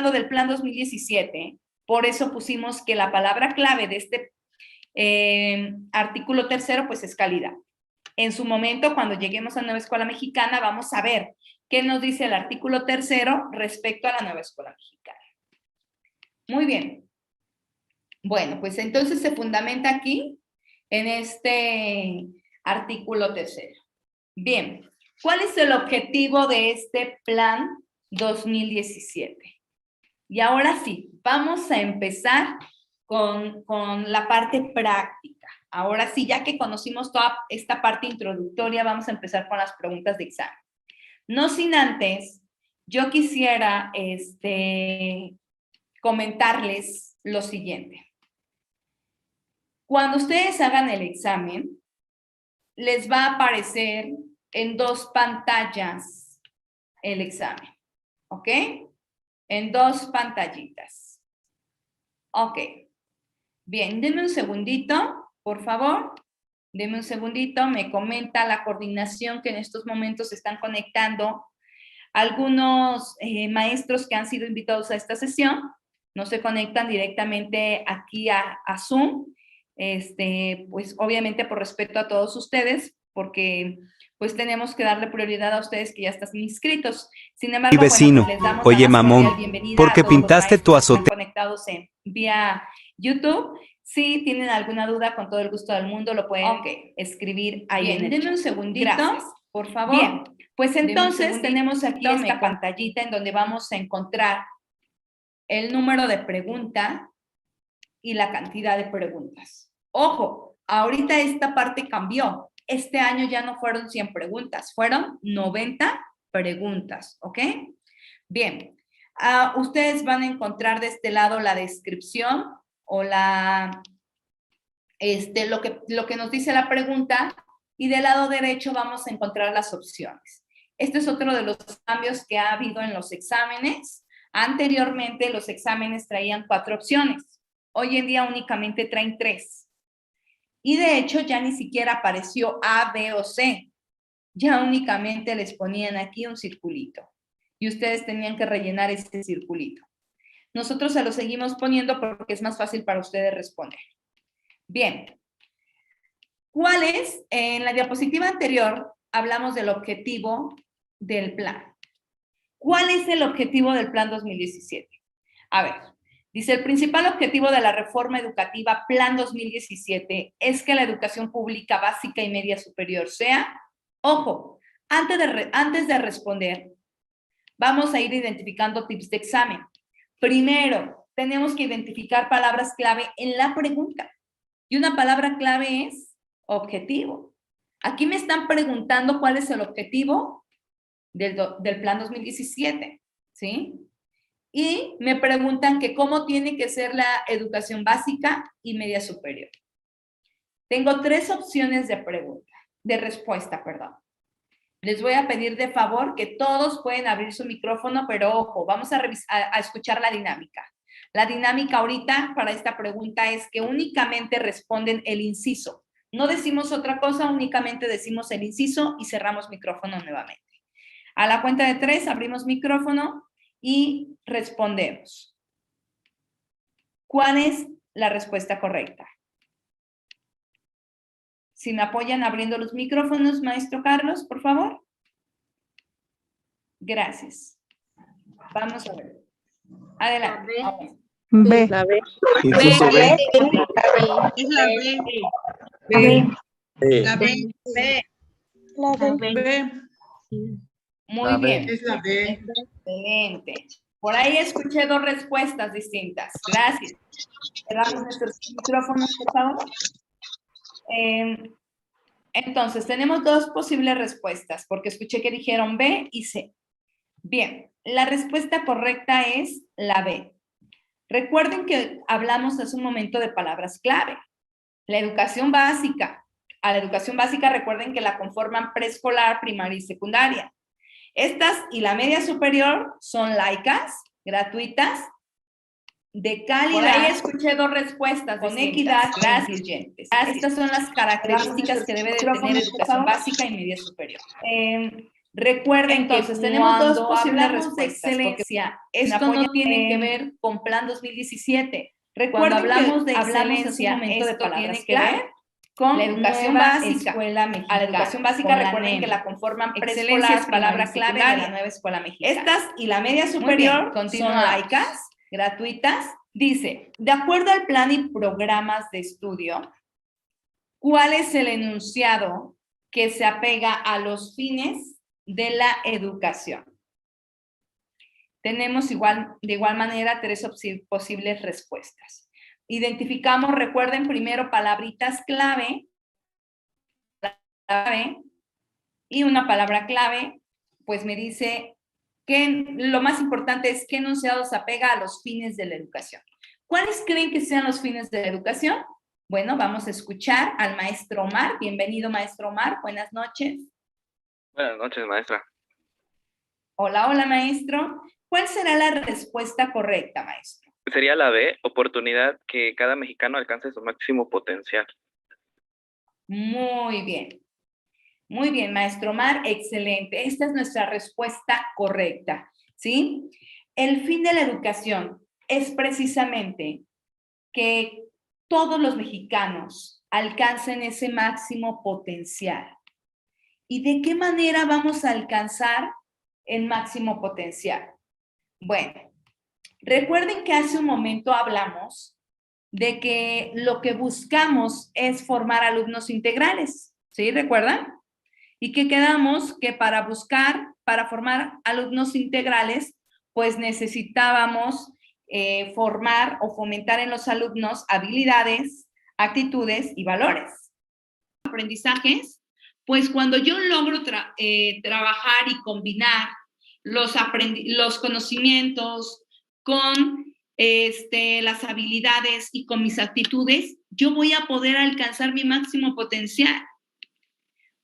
hablando del Plan 2017, por eso pusimos que la palabra clave de este artículo tercero, pues es calidad. En su momento, cuando lleguemos a Nueva Escuela Mexicana, vamos a ver qué nos dice el artículo tercero respecto a la Nueva Escuela Mexicana. Muy bien. Bueno, pues entonces se fundamenta aquí en este artículo tercero. Bien, ¿cuál es el objetivo de este plan 2017? Y ahora sí, vamos a empezar con la parte práctica. Ahora sí, ya que conocimos toda esta parte introductoria, vamos a empezar con las preguntas de examen. No sin antes, yo quisiera comentarles lo siguiente. Cuando ustedes hagan el examen, les va a aparecer en 2 pantallas el examen, ¿ok? En 2 pantallitas. Ok. Bien, denme un segundito, por favor. Denme un segundito, me comenta la coordinación que en estos momentos se están conectando algunos maestros que han sido invitados a esta sesión. No se conectan directamente aquí a Zoom. Pues obviamente por respeto a todos ustedes, porque pues tenemos que darle prioridad a ustedes que ya están inscritos. Sin embargo, Mi vecino, bueno, pues les damos oye la más mamón, cordial bienvenida porque a todos los pintaste maestros tu que están azotea. conectados vía YouTube. Si tienen alguna duda, con todo el gusto del mundo lo pueden escribir ahí en el chat. Denme un segundito, gracias, por favor. Bien, pues entonces tenemos aquí esta pantallita en donde vamos a encontrar el número de pregunta y la cantidad de preguntas. Ojo, ahorita esta parte cambió. Este año ya no fueron 100 preguntas, fueron 90 preguntas, ¿ok? Bien, ustedes van a encontrar de este lado la descripción o lo que nos dice la pregunta, y del lado derecho vamos a encontrar las opciones. Este es otro de los cambios que ha habido en los exámenes. Anteriormente los exámenes traían 4 opciones. Hoy en día únicamente traen 3. Y de hecho ya ni siquiera apareció A, B o C. Ya únicamente les ponían aquí un circulito. Y ustedes tenían que rellenar ese circulito. Nosotros se lo seguimos poniendo porque es más fácil para ustedes responder. Bien. ¿Cuál es? En la diapositiva anterior hablamos del objetivo del plan. ¿Cuál es el objetivo del plan 2017? A ver, dice, el principal objetivo de la reforma educativa Plan 2017 es que la educación pública básica y media superior sea, ojo, antes de responder, vamos a ir identificando tips de examen. Primero, tenemos que identificar palabras clave en la pregunta. Y una palabra clave es objetivo. Aquí me están preguntando cuál es el objetivo del Plan 2017, ¿sí? Y me preguntan que cómo tiene que ser la educación básica y media superior. Tengo 3 opciones de respuesta. Les voy a pedir de favor que todos pueden abrir su micrófono, pero ojo, vamos a escuchar la dinámica. La dinámica ahorita para esta pregunta es que únicamente responden el inciso. No decimos otra cosa, únicamente decimos el inciso y cerramos micrófono nuevamente. A la cuenta de 3 abrimos micrófono y respondemos. ¿Cuál es la respuesta correcta? Si me apoyan abriendo los micrófonos, maestro Carlos, por favor. Gracias. Vamos a ver. Adelante. B. La B. ¿Qué es eso, B? Es la B. B. La B. La B. Muy bien. Es la B. Excelente. Por ahí escuché 2 respuestas distintas. Gracias. Cerramos nuestros micrófonos, por favor. Entonces, tenemos 2 posibles respuestas, porque escuché que dijeron B y C. Bien, la respuesta correcta es la B. Recuerden que hablamos hace un momento de palabras clave. La educación básica. A la educación básica recuerden que la conforman preescolar, primaria y secundaria. Estas y la media superior son laicas, gratuitas, de calidad. Por ahí escuché 2 respuestas con equidad e incluyentes. Estas son las características que debe de tener educación básica y media superior. Recuerden Entonces, que tenemos dos cuando posibles hablamos de respuestas, excelencia, esto no tiene que ver con Plan 2017. Cuando Recuerden hablamos que de hablamos hace un excelencia, momento de esto palabras tiene que ver clave con la educación nueva básica. escuela A mexicana. la educación básica, con la recuerden NEM. que la conforman Excelencia preescolar, es palabra primaria y clave de secundaria. la nueva escuela mexicana. Estas y la media Muy bien, superior son continuamos. laicas, gratuitas. Dice, de acuerdo al plan y programas de estudio, ¿cuál es el enunciado que se apega a los fines de la educación? Tenemos de igual manera 3 posibles respuestas. Identificamos, recuerden primero palabritas clave y una palabra clave, pues me dice que lo más importante es qué enunciado se apega a los fines de la educación. ¿Cuáles creen que sean los fines de la educación? Bueno, vamos a escuchar al maestro Omar. Bienvenido, maestro Omar. Buenas noches. Buenas noches, maestra. Hola, hola, maestro. ¿Cuál será la respuesta correcta, maestro? Sería la B, oportunidad que cada mexicano alcance su máximo potencial. Muy bien. Muy bien, maestro Omar, excelente. Esta es nuestra respuesta correcta, ¿sí? El fin de la educación es precisamente que todos los mexicanos alcancen ese máximo potencial. ¿Y de qué manera vamos a alcanzar el máximo potencial? Bueno, recuerden que hace un momento hablamos de que lo que buscamos es formar alumnos integrales, ¿sí? ¿Recuerdan? Y que quedamos que para formar alumnos integrales, pues necesitábamos formar o fomentar en los alumnos habilidades, actitudes y valores. Aprendizajes, pues cuando yo logro trabajar y combinar los conocimientos con las habilidades y con mis actitudes, yo voy a poder alcanzar mi máximo potencial.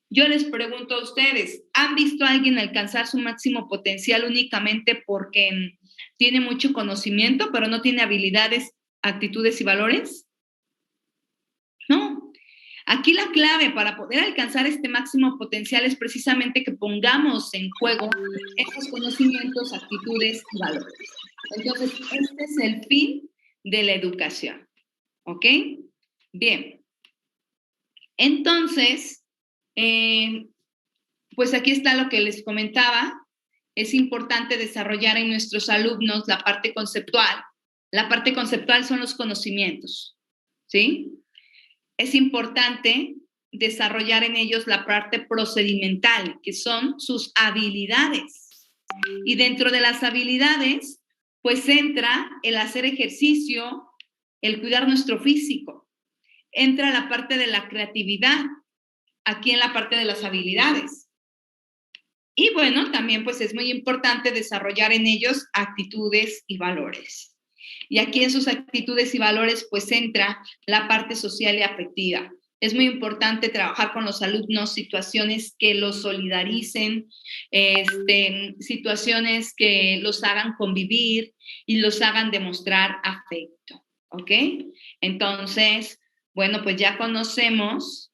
Yo les pregunto a ustedes, ¿han visto a alguien alcanzar su máximo potencial únicamente porque tiene mucho conocimiento, pero no tiene habilidades, actitudes y valores? No. Aquí la clave para poder alcanzar este máximo potencial es precisamente que pongamos en juego estos conocimientos, actitudes y valores. Entonces, este es el fin de la educación. ¿Ok? Bien. Entonces, pues aquí está lo que les comentaba. Es importante desarrollar en nuestros alumnos la parte conceptual. La parte conceptual son los conocimientos, ¿sí? Es importante desarrollar en ellos la parte procedimental, que son sus habilidades. Y dentro de las habilidades, pues entra el hacer ejercicio, el cuidar nuestro físico. Entra la parte de la creatividad, aquí en la parte de las habilidades. Y bueno, también pues es muy importante desarrollar en ellos actitudes y valores. Y aquí en sus actitudes y valores pues entra la parte social y afectiva. Es muy importante trabajar con los alumnos situaciones que los solidaricen, situaciones que los hagan convivir y los hagan demostrar afecto, ¿ok? Entonces, bueno, pues ya conocemos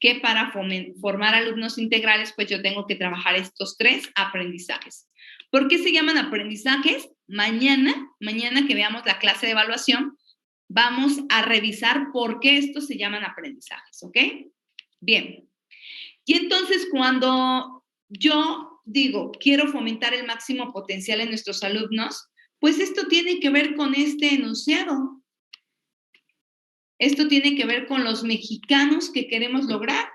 que para formar alumnos integrales, pues yo tengo que trabajar estos 3 aprendizajes. ¿Por qué se llaman aprendizajes? Mañana que veamos la clase de evaluación, vamos a revisar por qué estos se llaman aprendizajes, ¿ok? Bien. Y entonces, cuando yo digo, quiero fomentar el máximo potencial en nuestros alumnos, pues esto tiene que ver con este enunciado. Esto tiene que ver con los mexicanos que queremos lograr.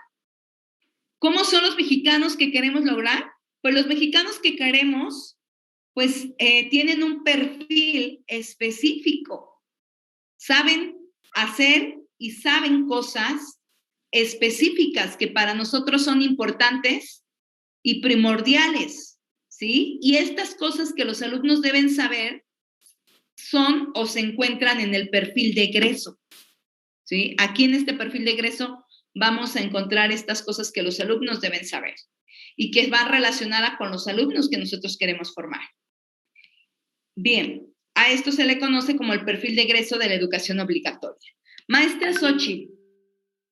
¿Cómo son los mexicanos que queremos lograr? Pues los mexicanos que queremos, pues tienen un perfil específico. Saben hacer y saben cosas específicas que para nosotros son importantes y primordiales, ¿sí? Y estas cosas que los alumnos deben saber son o se encuentran en el perfil de egreso, ¿sí? Aquí en este perfil de egreso vamos a encontrar estas cosas que los alumnos deben saber y que van relacionadas con los alumnos que nosotros queremos formar. Bien, a esto se le conoce como el perfil de egreso de la educación obligatoria. Maestra Xochitl,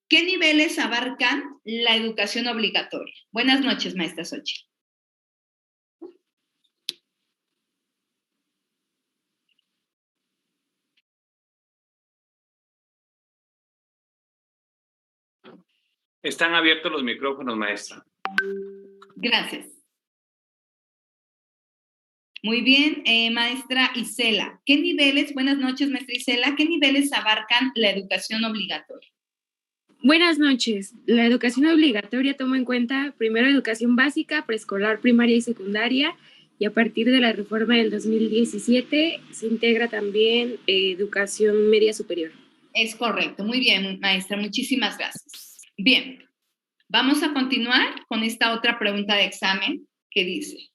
¿qué niveles abarcan la educación obligatoria? Buenas noches, maestra Xochitl. Están abiertos los micrófonos, maestra. Gracias. Muy bien, maestra Isela. ¿Qué niveles, buenas noches, maestra Isela, qué niveles abarcan la educación obligatoria? Buenas noches. La educación obligatoria toma en cuenta primero educación básica, preescolar, primaria y secundaria, y a partir de la reforma del 2017 se integra también educación media superior. Es correcto, muy bien, maestra, muchísimas gracias. Bien, vamos a continuar con esta otra pregunta de examen que dice,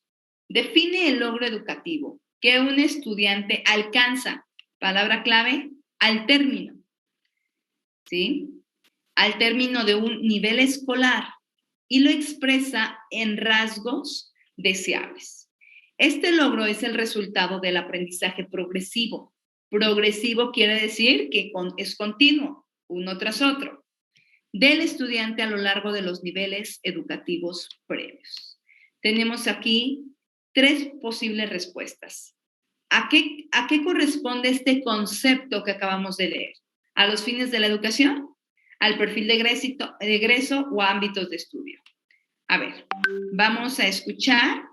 define el logro educativo que un estudiante alcanza, palabra clave, al término, ¿sí? Al término de un nivel escolar y lo expresa en rasgos deseables. Este logro es el resultado del aprendizaje progresivo. Progresivo quiere decir que es continuo, uno tras otro, del estudiante a lo largo de los niveles educativos previos. Tenemos aquí 3 posibles respuestas. ¿A qué corresponde este concepto que acabamos de leer? ¿A los fines de la educación? ¿Al perfil de egreso o a ámbitos de estudio? A ver, vamos a escuchar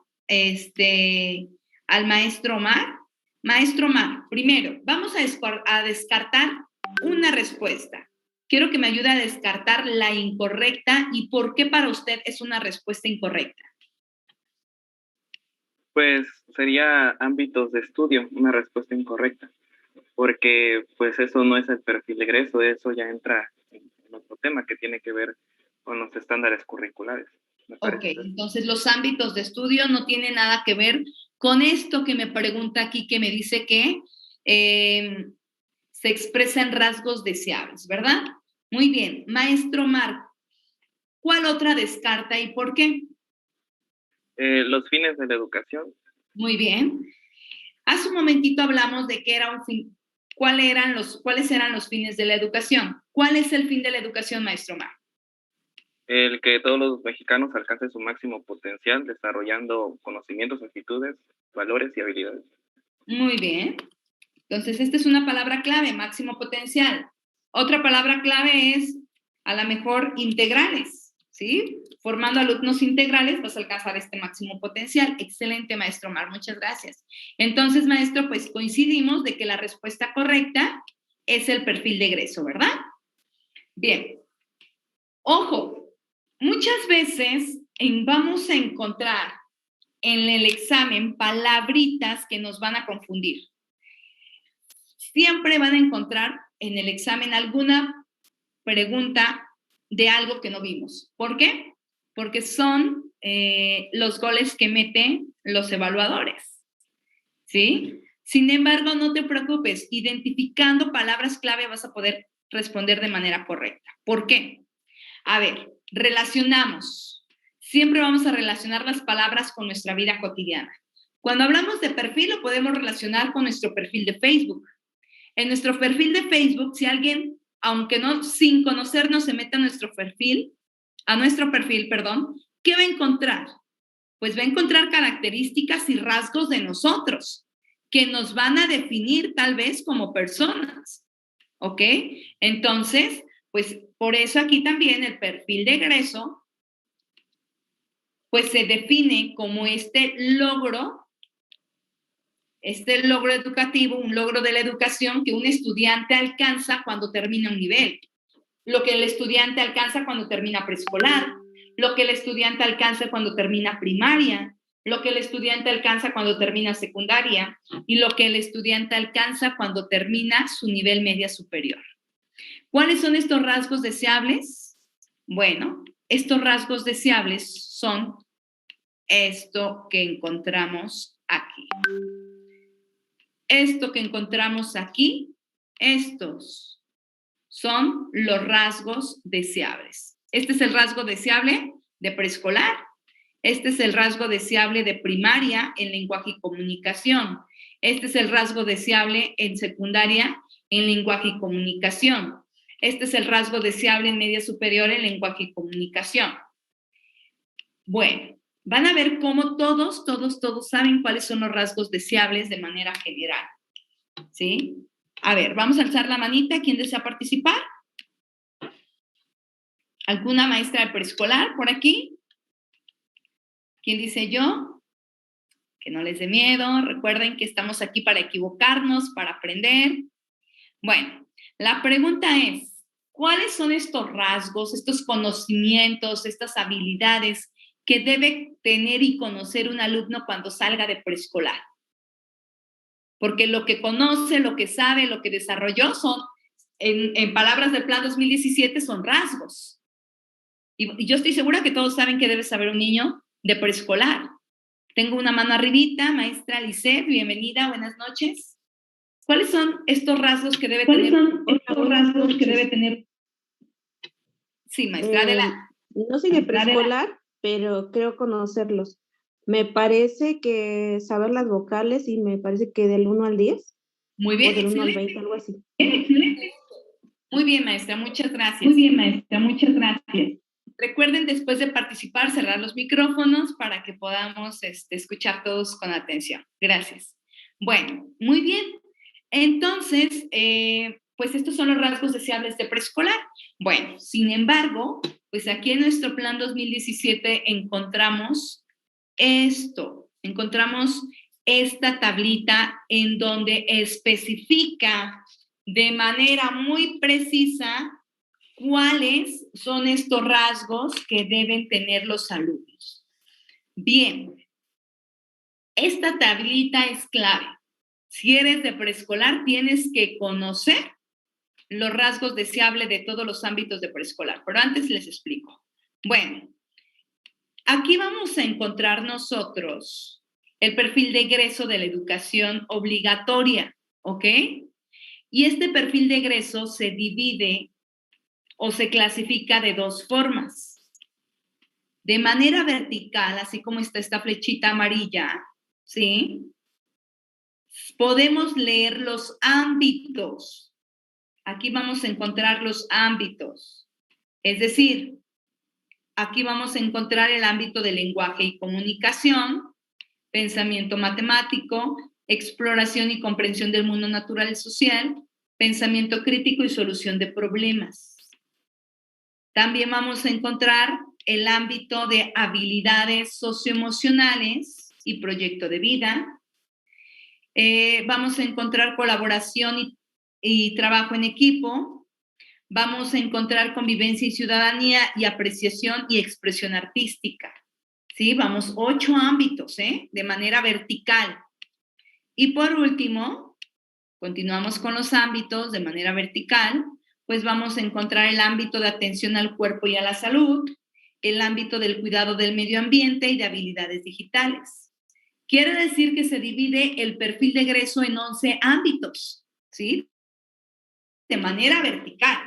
al maestro Omar. Maestro Omar, primero, vamos a descartar una respuesta. Quiero que me ayude a descartar la incorrecta y por qué para usted es una respuesta incorrecta. Pues sería ámbitos de estudio, una respuesta incorrecta, porque pues eso no es el perfil de egreso, eso ya entra en otro tema que tiene que ver con los estándares curriculares. Ok, entonces los ámbitos de estudio no tienen nada que ver con esto que me pregunta aquí, que me dice que se expresa en rasgos deseables, ¿verdad? Muy bien, maestro Marco, ¿cuál otra descarta y por qué? Los fines de la educación. Muy bien. Hace un momentito hablamos de que era un fin. ¿Cuáles eran los fines de la educación? ¿Cuál es el fin de la educación, maestro Mar? El que todos los mexicanos alcancen su máximo potencial desarrollando conocimientos, actitudes, valores y habilidades. Muy bien. Entonces, esta es una palabra clave, máximo potencial. Otra palabra clave es, a lo mejor, integrales, ¿sí? Formando alumnos integrales vas a alcanzar este máximo potencial. Excelente, maestro Mar, muchas gracias. Entonces, maestro, pues coincidimos de que la respuesta correcta es el perfil de egreso, ¿verdad? Bien. Ojo, muchas veces vamos a encontrar en el examen palabritas que nos van a confundir. Siempre van a encontrar en el examen alguna pregunta de algo que no vimos. ¿Por qué? Porque son los goles que meten los evaluadores, ¿sí? Sin embargo, no te preocupes, identificando palabras clave vas a poder responder de manera correcta. ¿Por qué? A ver, relacionamos. Siempre vamos a relacionar las palabras con nuestra vida cotidiana. Cuando hablamos de perfil, lo podemos relacionar con nuestro perfil de Facebook. En nuestro perfil de Facebook, si alguien, aunque no sin conocernos, se mete a nuestro perfil, ¿qué va a encontrar? Pues va a encontrar características y rasgos de nosotros que nos van a definir tal vez como personas, ¿ok? Entonces, pues por eso aquí también el perfil de egreso, pues se define como este logro educativo, un logro de la educación que un estudiante alcanza cuando termina un nivel, lo que el estudiante alcanza cuando termina preescolar, lo que el estudiante alcanza cuando termina primaria, lo que el estudiante alcanza cuando termina secundaria y lo que el estudiante alcanza cuando termina su nivel media superior. ¿Cuáles son estos rasgos deseables? Bueno, estos rasgos deseables son esto que encontramos aquí. Esto que encontramos aquí, estos son los rasgos deseables. Este es el rasgo deseable de preescolar. Este es el rasgo deseable de primaria en lenguaje y comunicación. Este es el rasgo deseable en secundaria en lenguaje y comunicación. Este es el rasgo deseable en media superior en lenguaje y comunicación. Bueno, van a ver cómo todos saben cuáles son los rasgos deseables de manera general, ¿sí? A ver, vamos a alzar la manita. ¿Quién desea participar? ¿Alguna maestra de preescolar por aquí? ¿Quién dice yo? Que no les dé miedo. Recuerden que estamos aquí para equivocarnos, para aprender. Bueno, la pregunta es, ¿cuáles son estos rasgos, estos conocimientos, estas habilidades que debe tener y conocer un alumno cuando salga de preescolar? Porque lo que conoce, lo que sabe, lo que desarrolló son, en palabras del Plan 2017, son rasgos. Y yo estoy segura que todos saben que debe saber un niño de preescolar. Tengo una mano arribita, maestra Lisette, bienvenida, buenas noches. ¿Cuáles son estos rasgos que debe tener? Sí, maestra, adelante. No soy de preescolar, pero creo conocerlos. Me parece que saber las vocales y me parece que del 1 al 10. Muy bien, o del 1 al excelente. 20, algo así. Excelente. Muy bien, maestra, muchas gracias. Recuerden, después de participar, cerrar los micrófonos para que podamos escuchar todos con atención. Gracias. Bueno, muy bien. Entonces, pues estos son los rasgos deseables de preescolar. Bueno, sin embargo, pues aquí en nuestro plan 2017 encontramos esta tablita en donde especifica de manera muy precisa cuáles son estos rasgos que deben tener los alumnos. Bien, esta tablita es clave. Si eres de preescolar, tienes que conocer los rasgos deseables de todos los ámbitos de preescolar, pero antes les explico. Bueno, aquí vamos a encontrar nosotros el perfil de egreso de la educación obligatoria, ¿ok? Y este perfil de egreso se divide o se clasifica de dos formas. De manera vertical, así como está esta flechita amarilla, ¿sí? Podemos leer los ámbitos. Aquí vamos a encontrar los ámbitos. Es decir, aquí vamos a encontrar el ámbito de lenguaje y comunicación, pensamiento matemático, exploración y comprensión del mundo natural y social, pensamiento crítico y solución de problemas. También vamos a encontrar el ámbito de habilidades socioemocionales y proyecto de vida. Vamos a encontrar colaboración y trabajo en equipo. Vamos a encontrar convivencia y ciudadanía y apreciación y expresión artística. ¿Sí? Vamos, 8 ámbitos, de manera vertical. Y por último, continuamos con los ámbitos de manera vertical, pues vamos a encontrar el ámbito de atención al cuerpo y a la salud, el ámbito del cuidado del medio ambiente y de habilidades digitales. Quiere decir que se divide el perfil de egreso en 11 ámbitos, ¿sí? De manera vertical.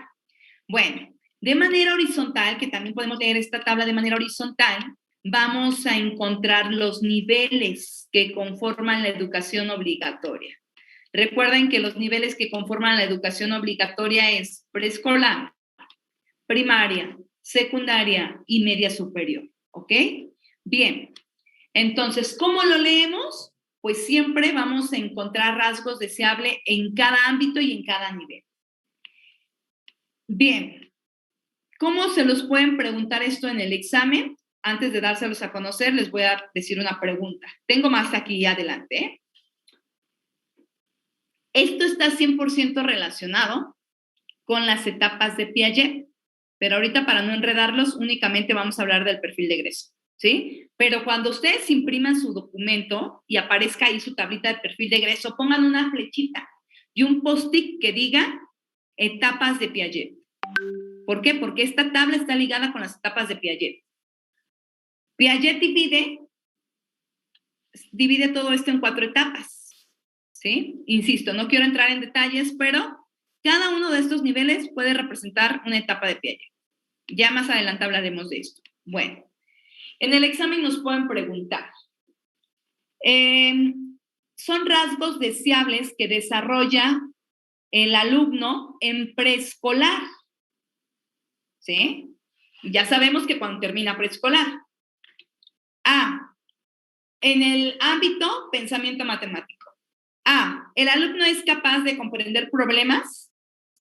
Bueno, de manera horizontal, que también podemos leer esta tabla de manera horizontal, vamos a encontrar los niveles que conforman la educación obligatoria. Recuerden que los niveles que conforman la educación obligatoria es preescolar, primaria, secundaria y media superior, ¿ok? Bien, entonces, ¿cómo lo leemos? Pues siempre vamos a encontrar rasgos deseables en cada ámbito y en cada nivel. Bien, ¿cómo se los pueden preguntar esto en el examen? Antes de dárselos a conocer, les voy a decir una pregunta. Tengo más aquí adelante, Esto está 100% relacionado con las etapas de Piaget, pero ahorita para no enredarlos, únicamente vamos a hablar del perfil de egreso, ¿sí? Pero cuando ustedes impriman su documento y aparezca ahí su tablita de perfil de egreso, pongan una flechita y un post-it que diga etapas de Piaget. ¿Por qué? Porque esta tabla está ligada con las etapas de Piaget. Piaget divide todo esto en 4 etapas. ¿Sí? Insisto, no quiero entrar en detalles, pero cada uno de estos niveles puede representar una etapa de Piaget. Ya más adelante hablaremos de esto. Bueno, en el examen nos pueden preguntar. Son rasgos deseables que desarrolla el alumno en preescolar. ¿Sí? Ya sabemos que cuando termina preescolar. A, en el ámbito pensamiento matemático. A, el alumno es capaz de comprender problemas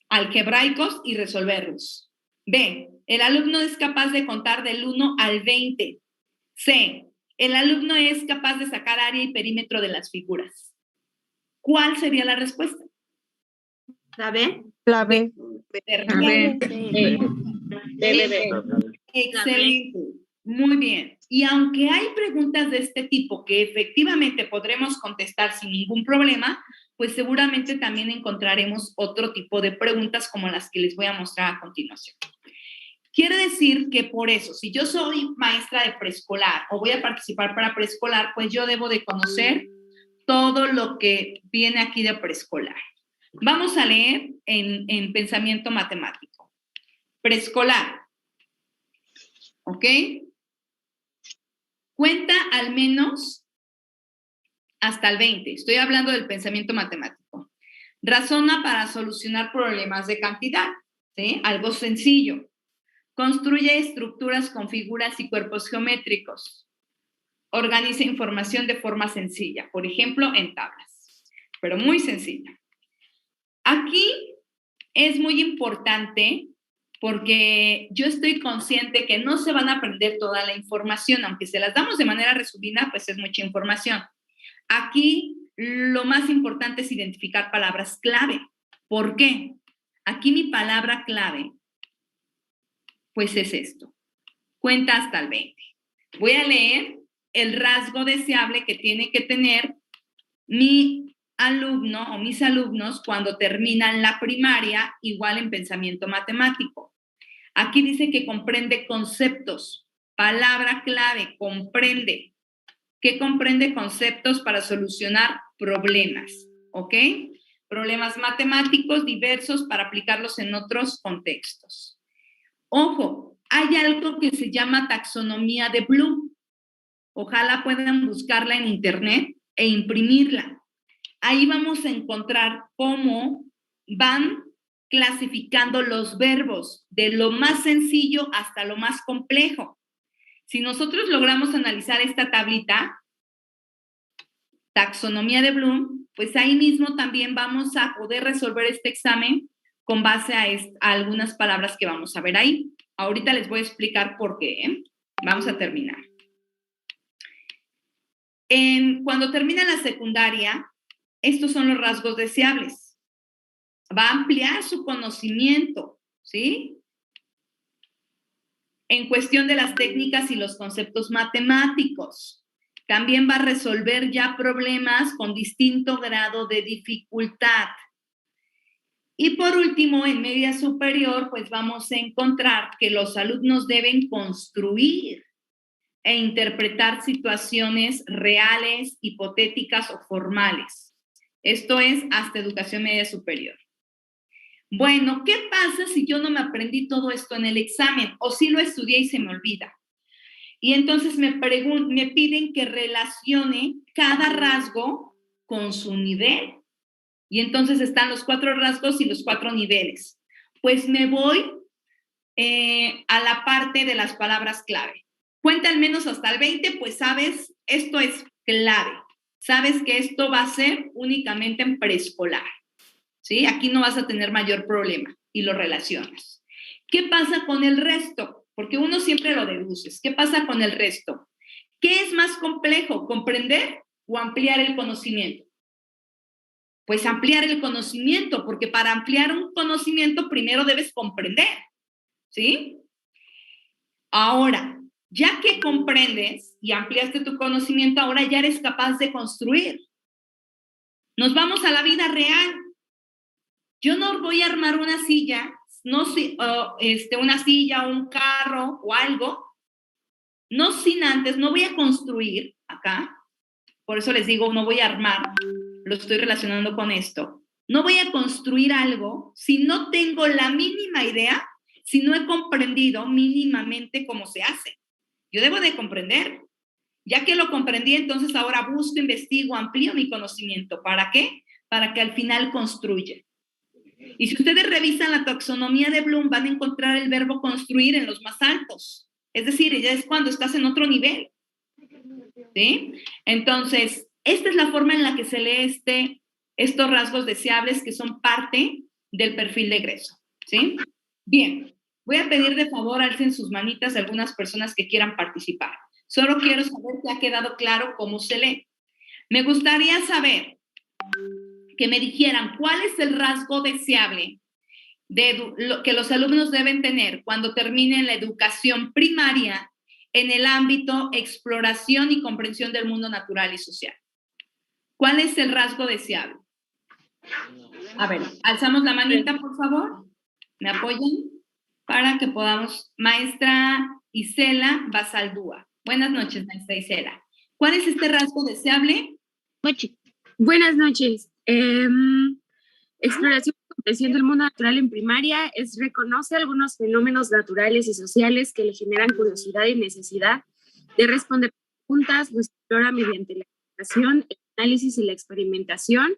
algebraicos y resolverlos. B, el alumno es capaz de contar del 1 al 20. C, el alumno es capaz de sacar área y perímetro de las figuras. ¿Cuál sería la respuesta? ¿La B? La B. Excelente, muy bien. Y aunque hay preguntas de este tipo que efectivamente podremos contestar sin ningún problema, pues seguramente también encontraremos otro tipo de preguntas como las que les voy a mostrar a continuación. Quiere decir que por eso, si yo soy maestra de preescolar o voy a participar para preescolar, pues yo debo de conocer todo lo que viene aquí de preescolar. Vamos a leer en pensamiento matemático. Preescolar. ¿Ok? Cuenta al menos hasta el 20. Estoy hablando del pensamiento matemático. Razona para solucionar problemas de cantidad. ¿Sí? Algo sencillo. Construye estructuras con figuras y cuerpos geométricos. Organiza información de forma sencilla, por ejemplo, en tablas, pero muy sencilla. Aquí es muy importante porque yo estoy consciente que no se van a aprender toda la información, aunque se las damos de manera resumida, pues es mucha información. Aquí lo más importante es identificar palabras clave. ¿Por qué? Aquí mi palabra clave pues es esto. Cuenta hasta el 20. Voy a leer el rasgo deseable que tiene que tener mi alumno o mis alumnos cuando terminan la primaria, igual en pensamiento matemático. Aquí dice que comprende conceptos. Palabra clave, comprende. ¿Qué comprende? Conceptos para solucionar problemas. ¿Ok? Problemas matemáticos diversos para aplicarlos en otros contextos. Ojo, hay algo que se llama taxonomía de Bloom. Ojalá puedan buscarla en internet e imprimirla. Ahí vamos a encontrar cómo van clasificando los verbos de lo más sencillo hasta lo más complejo. Si nosotros logramos analizar esta tablita, taxonomía de Bloom, pues ahí mismo también vamos a poder resolver este examen con base a algunas palabras que vamos a ver ahí. Ahorita les voy a explicar por qué, ¿eh? Vamos a terminar. Cuando termina la secundaria, estos son los rasgos deseables. Va a ampliar su conocimiento, ¿sí? En cuestión de las técnicas y los conceptos matemáticos. También va a resolver ya problemas con distinto grado de dificultad. Y por último, en media superior, pues vamos a encontrar que los alumnos deben construir e interpretar situaciones reales, hipotéticas o formales. Esto es hasta educación media superior. Bueno, ¿qué pasa si yo no me aprendí todo esto en el examen o si lo estudié y se me olvida? Y entonces me piden que relacione cada rasgo con su nivel. Y entonces están los 4 rasgos y los 4 niveles. Pues me voy a la parte de las palabras clave. Cuenta al menos hasta el 20, pues sabes, esto es clave. Sabes que esto va a ser únicamente en preescolar. ¿Sí? Aquí no vas a tener mayor problema y lo relacionas. ¿Qué pasa con el resto? Porque uno siempre lo deduces. ¿Qué pasa con el resto? ¿Qué es más complejo, comprender o ampliar el conocimiento? Pues ampliar el conocimiento, porque para ampliar un conocimiento primero debes comprender, ¿sí? Ahora, ya que comprendes y ampliaste tu conocimiento, ahora ya eres capaz de construir. Nos vamos a la vida real. Yo no voy a armar una silla, una silla, un carro o algo, no sin antes, no voy a construir acá. Por eso les digo, no voy a armar, lo estoy relacionando con esto. No voy a construir algo si no tengo la mínima idea, si no he comprendido mínimamente cómo se hace. Yo debo de comprender. Ya que lo comprendí, entonces ahora busco, investigo, amplío mi conocimiento. ¿Para qué? Para que al final construya. Y si ustedes revisan la taxonomía de Bloom, van a encontrar el verbo construir en los más altos. Es decir, ya es cuando estás en otro nivel. ¿Sí? Entonces, esta es la forma en la que se lee estos rasgos deseables que son parte del perfil de egreso. ¿Sí? Bien, Voy a pedir de favor, alcen sus manitas algunas personas que quieran participar. Solo quiero saber si ha quedado claro cómo se lee. Me gustaría saber que me dijeran cuál es el rasgo deseable que los alumnos deben tener cuando terminen la educación primaria en el ámbito exploración y comprensión del mundo natural y social. ¿Cuál es el rasgo deseable? A ver, alzamos la manita, por favor. ¿Me apoyan? Para que podamos. Maestra Isela Basaldúa. Buenas noches, maestra Isela. ¿Cuál es este rasgo deseable? Buenas noches. Exploración y comprensión del mundo natural en primaria reconoce algunos fenómenos naturales y sociales que le generan curiosidad y necesidad de responder preguntas, lo explora mediante la exploración, el análisis y la experimentación.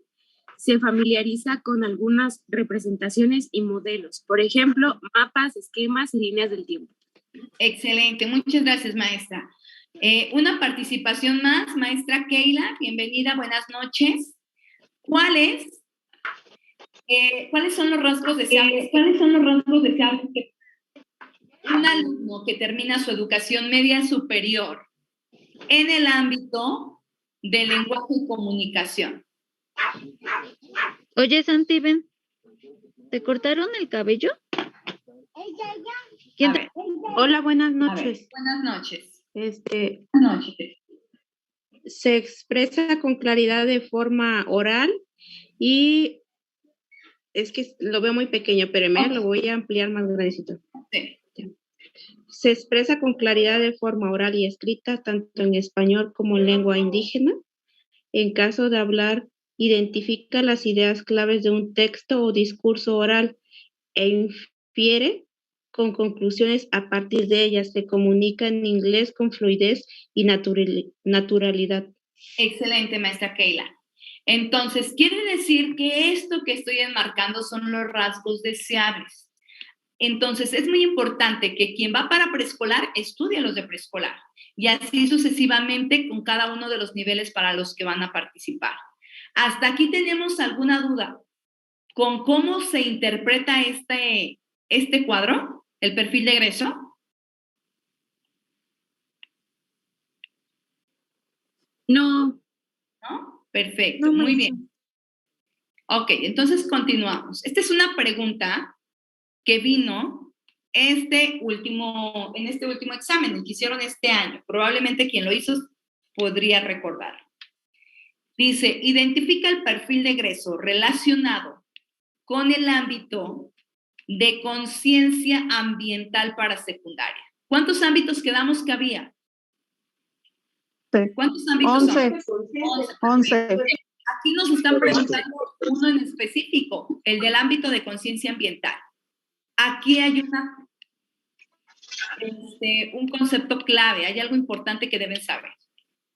Se familiariza con algunas representaciones y modelos, por ejemplo, mapas, esquemas y líneas del tiempo. Excelente, muchas gracias, maestra. Una participación más, maestra Keila, bienvenida, buenas noches. ¿Cuáles son los rasgos deseables? ¿Cuáles son los rasgos deseables que un alumno que termina su educación media superior en el ámbito del lenguaje y comunicación? Oye, Santi, ven. ¿Te cortaron el cabello? A ver, Hola, buenas a ver, noches. buenas noches. Buenas noches. Se expresa con claridad de forma oral y es que lo veo muy pequeño, pero lo voy a ampliar más grandecito. Sí. Se expresa con claridad de forma oral y escrita, tanto en español como en lengua indígena. En caso de hablar, identifica las ideas claves de un texto o discurso oral e infiere con conclusiones a partir de ellas. Se comunica en inglés con fluidez y naturalidad. Excelente, maestra Keila. Entonces, quiere decir que esto que estoy enmarcando son los rasgos deseables. Entonces, es muy importante que quien va para preescolar estudie los de preescolar y así sucesivamente con cada uno de los niveles para los que van a participar. ¿Hasta aquí tenemos alguna duda con cómo se interpreta este cuadro, el perfil de egreso? No. ¿No? Perfecto, muy bien. Ok, entonces continuamos. Esta es una pregunta que vino en este último examen, el que hicieron este año. Probablemente quien lo hizo podría recordar. Dice, identifica el perfil de egreso relacionado con el ámbito de conciencia ambiental para secundaria. ¿Cuántos ámbitos quedamos que había? ¿Cuántos ámbitos 11. Aquí nos están preguntando uno en específico, el del ámbito de conciencia ambiental. Aquí hay un concepto clave, hay algo importante que deben saber.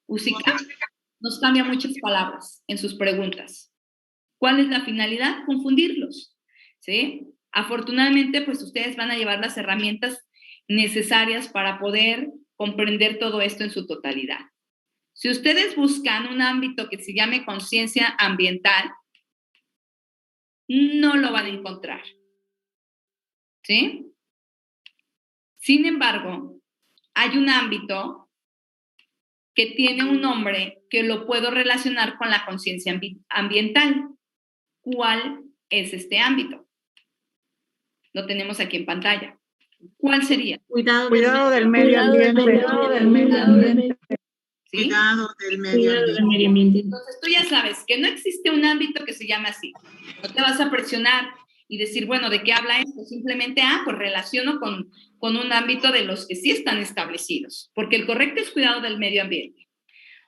UCICA nos cambia muchas palabras en sus preguntas. ¿Cuál es la finalidad? Confundirlos, ¿sí? Afortunadamente, pues ustedes van a llevar las herramientas necesarias para poder comprender todo esto en su totalidad. Si ustedes buscan un ámbito que se llame conciencia ambiental, no lo van a encontrar, ¿sí? Sin embargo, hay un ámbito que tiene un nombre que lo puedo relacionar con la conciencia ambiental. ¿Cuál es este ámbito? Lo tenemos aquí en pantalla. ¿Cuál sería? Cuidado del medio ambiente. ¿Sí? Cuidado del medio ambiente. Entonces tú ya sabes que no existe un ámbito que se llame así. No te vas a presionar y decir, bueno, ¿de qué habla esto? Simplemente, pues relaciono con un ámbito de los que sí están establecidos, porque el correcto es cuidado del medio ambiente.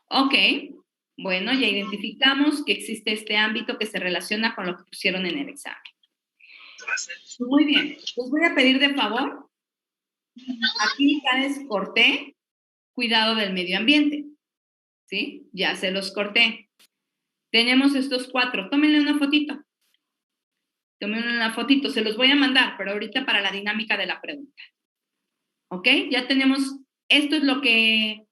Ok, bueno, ya identificamos que existe este ámbito que se relaciona con lo que pusieron en el examen. Muy bien, les voy a pedir de favor, aquí ya les corté cuidado del medio ambiente, ¿sí? Ya se los corté. Tenemos estos 4, tómenle una fotito. Tómenle una fotito, se los voy a mandar, pero ahorita para la dinámica de la pregunta. ¿Ok? Ya tenemos, esto es lo que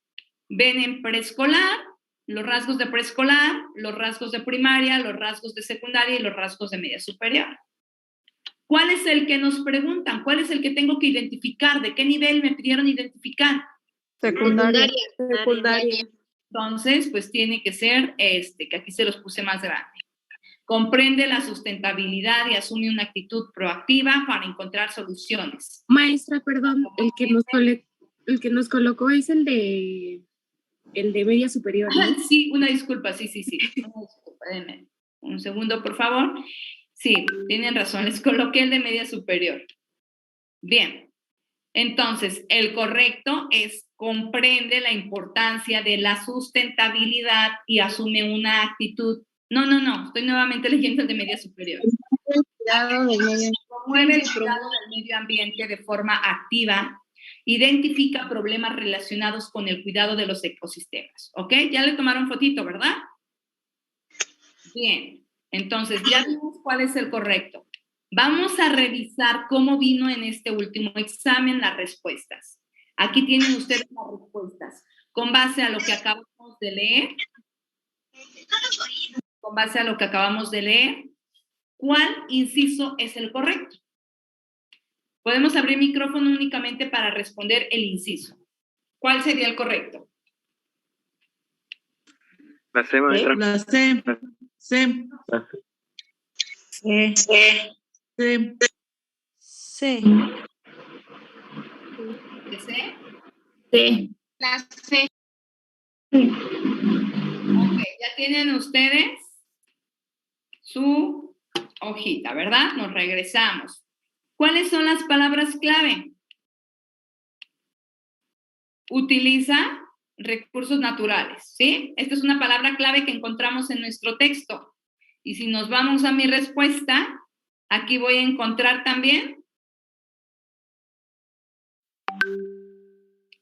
ven en preescolar, los rasgos de preescolar, los rasgos de primaria, los rasgos de secundaria y los rasgos de media superior. ¿Cuál es el que nos preguntan? ¿Cuál es el que tengo que identificar? ¿De qué nivel me pidieron identificar? Secundaria. Secundaria. Entonces, pues tiene que ser que aquí se los puse más grande. Comprende la sustentabilidad y asume una actitud proactiva para encontrar soluciones. Maestra, perdón, el que nos colocó es el de media superior, ¿no? Sí, una disculpa, sí. Una disculpa, denme un segundo, por favor. Sí, tienen razón, les coloqué el de media superior. Bien, entonces, el correcto es comprende la importancia de la sustentabilidad y asume una actitud. No, estoy nuevamente leyendo el de media superior. Promueve el cuidado del medio ambiente de forma activa, identifica problemas relacionados con el cuidado de los ecosistemas. ¿Ok? Ya le tomaron fotito, ¿verdad? Bien, entonces ya vimos cuál es el correcto. Vamos a revisar cómo vino en este último examen las respuestas. Aquí tienen ustedes las respuestas. Con base a lo que acabamos de leer, ¿cuál inciso es el correcto? Podemos abrir micrófono únicamente para responder el inciso. ¿Cuál sería el correcto? La C, maestra. La C. C. C. C. C. ¿De C? Sí. La C. Ok, ya tienen ustedes su hojita, ¿verdad? Nos regresamos. ¿Cuáles son las palabras clave? Utiliza recursos naturales, ¿sí? Esta es una palabra clave que encontramos en nuestro texto. Y si nos vamos a mi respuesta, aquí voy a encontrar también.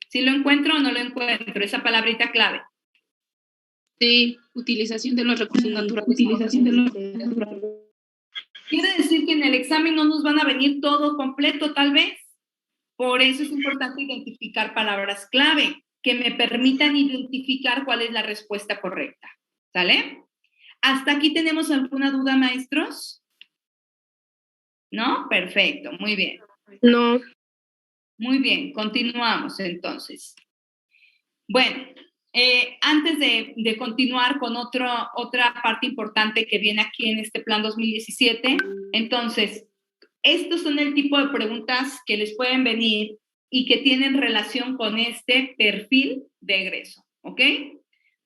¿Sí lo encuentro o no lo encuentro? Esa palabrita clave. Sí, utilización de los recursos naturales. Quiere decir que en el examen no nos van a venir todo completo, tal vez. Por eso es importante identificar palabras clave que me permitan identificar cuál es la respuesta correcta. ¿Sale? ¿Hasta aquí tenemos alguna duda, maestros? ¿No? Perfecto, muy bien. No. Muy bien, continuamos entonces. Bueno, antes de continuar con otra parte importante que viene aquí en este plan 2017, entonces, estos son el tipo de preguntas que les pueden venir y que tienen relación con este perfil de egreso, ¿ok?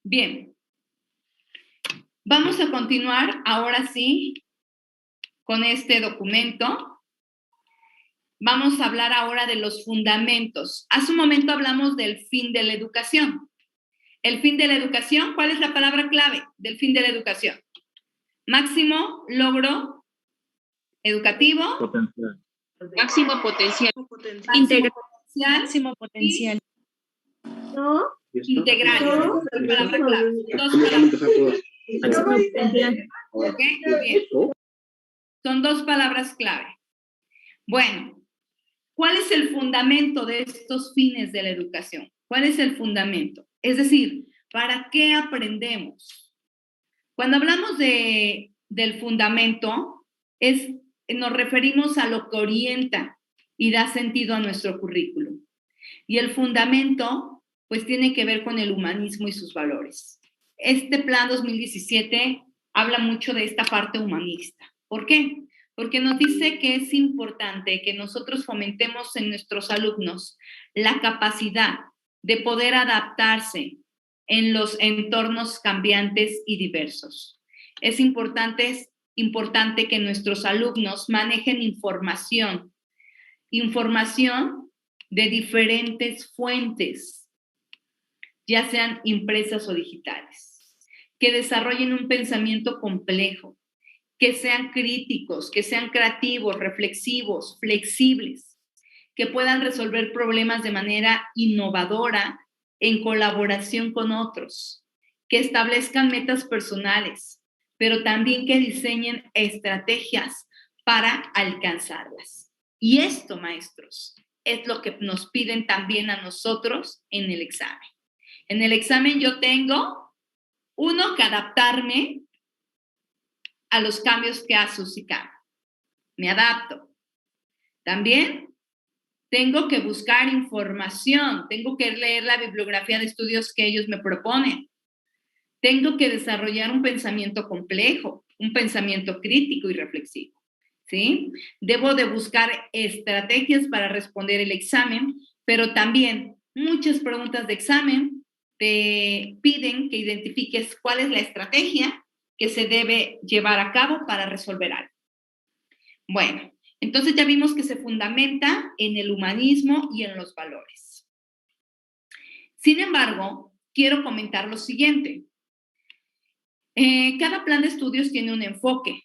Bien. Vamos a continuar ahora sí con este documento. Vamos a hablar ahora de los fundamentos. Hace un momento hablamos del fin de la educación. El fin de la educación, ¿cuál es la palabra clave del fin de la educación? Máximo logro educativo. Potencial. Máximo potencial. Máximo potencial. No. Integral. No. Esa es la palabra clave. Dos palabras clave. ¿Ok? Bien. Son dos palabras clave. Bueno, ¿cuál es el fundamento de estos fines de la educación? ¿Cuál es el fundamento? Es decir, ¿para qué aprendemos? Cuando hablamos del fundamento, nos referimos a lo que orienta y da sentido a nuestro currículum. Y el fundamento, pues, tiene que ver con el humanismo y sus valores. Este plan 2017 habla mucho de esta parte humanista. ¿Por qué? Porque nos dice que es importante que nosotros fomentemos en nuestros alumnos la capacidad de poder adaptarse en los entornos cambiantes y diversos. Es importante que nuestros alumnos manejen información de diferentes fuentes, ya sean impresas o digitales, que desarrollen un pensamiento complejo, que sean críticos, que sean creativos, reflexivos, flexibles, que puedan resolver problemas de manera innovadora en colaboración con otros, que establezcan metas personales, pero también que diseñen estrategias para alcanzarlas. Y esto, maestros, es lo que nos piden también a nosotros en el examen. En el examen yo tengo, uno, que adaptarme a los cambios que hace UCICAM. Me adapto. También tengo que buscar información, tengo que leer la bibliografía de estudios que ellos me proponen. Tengo que desarrollar un pensamiento complejo, un pensamiento crítico y reflexivo, ¿sí? Debo de buscar estrategias para responder el examen, pero también muchas preguntas de examen te piden que identifiques cuál es la estrategia que se debe llevar a cabo para resolver algo. Bueno, entonces ya vimos que se fundamenta en el humanismo y en los valores. Sin embargo, quiero comentar lo siguiente. Cada plan de estudios tiene un enfoque.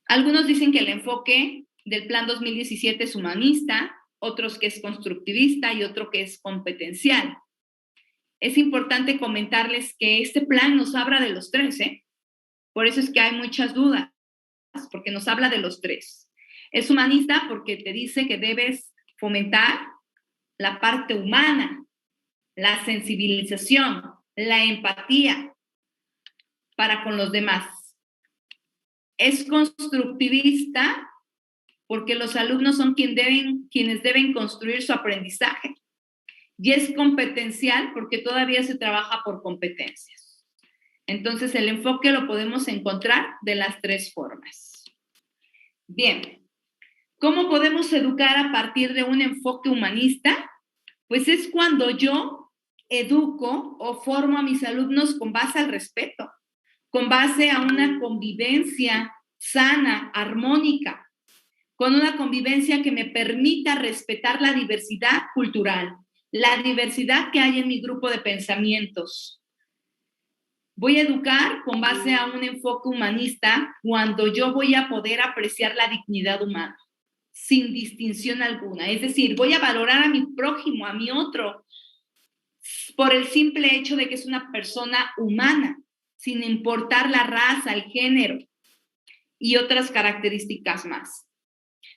Algunos dicen que el enfoque del plan 2017 es humanista, otros que es constructivista y otro que es competencial. Es importante comentarles que este plan nos habla de los tres, ¿eh? Por eso es que hay muchas dudas, porque nos habla de los tres. Es humanista porque te dice que debes fomentar la parte humana, la sensibilización, la empatía para con los demás. Es constructivista porque los alumnos son quienes deben construir su aprendizaje. Y es competencial porque todavía se trabaja por competencias. Entonces, el enfoque lo podemos encontrar de las tres formas. Bien, ¿cómo podemos educar a partir de un enfoque humanista? Pues es cuando yo educo o formo a mis alumnos con base al respeto, con base a una convivencia sana, armónica, con una convivencia que me permita respetar la diversidad cultural, la diversidad que hay en mi grupo de pensamientos. Voy a educar con base a un enfoque humanista cuando yo voy a poder apreciar la dignidad humana, sin distinción alguna. Es decir, voy a valorar a mi prójimo, a mi otro, por el simple hecho de que es una persona humana, sin importar la raza, el género y otras características más.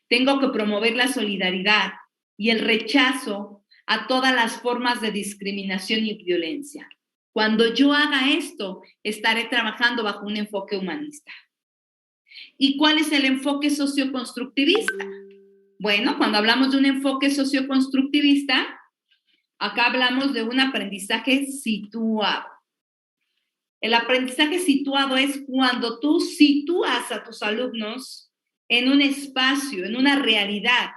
Tengo que promover la solidaridad y el rechazo a todas las formas de discriminación y violencia. Cuando yo haga esto, estaré trabajando bajo un enfoque humanista. ¿Y cuál es el enfoque socioconstructivista? Bueno, cuando hablamos de un enfoque socioconstructivista, acá hablamos de un aprendizaje situado. El aprendizaje situado es cuando tú sitúas a tus alumnos en un espacio, en una realidad.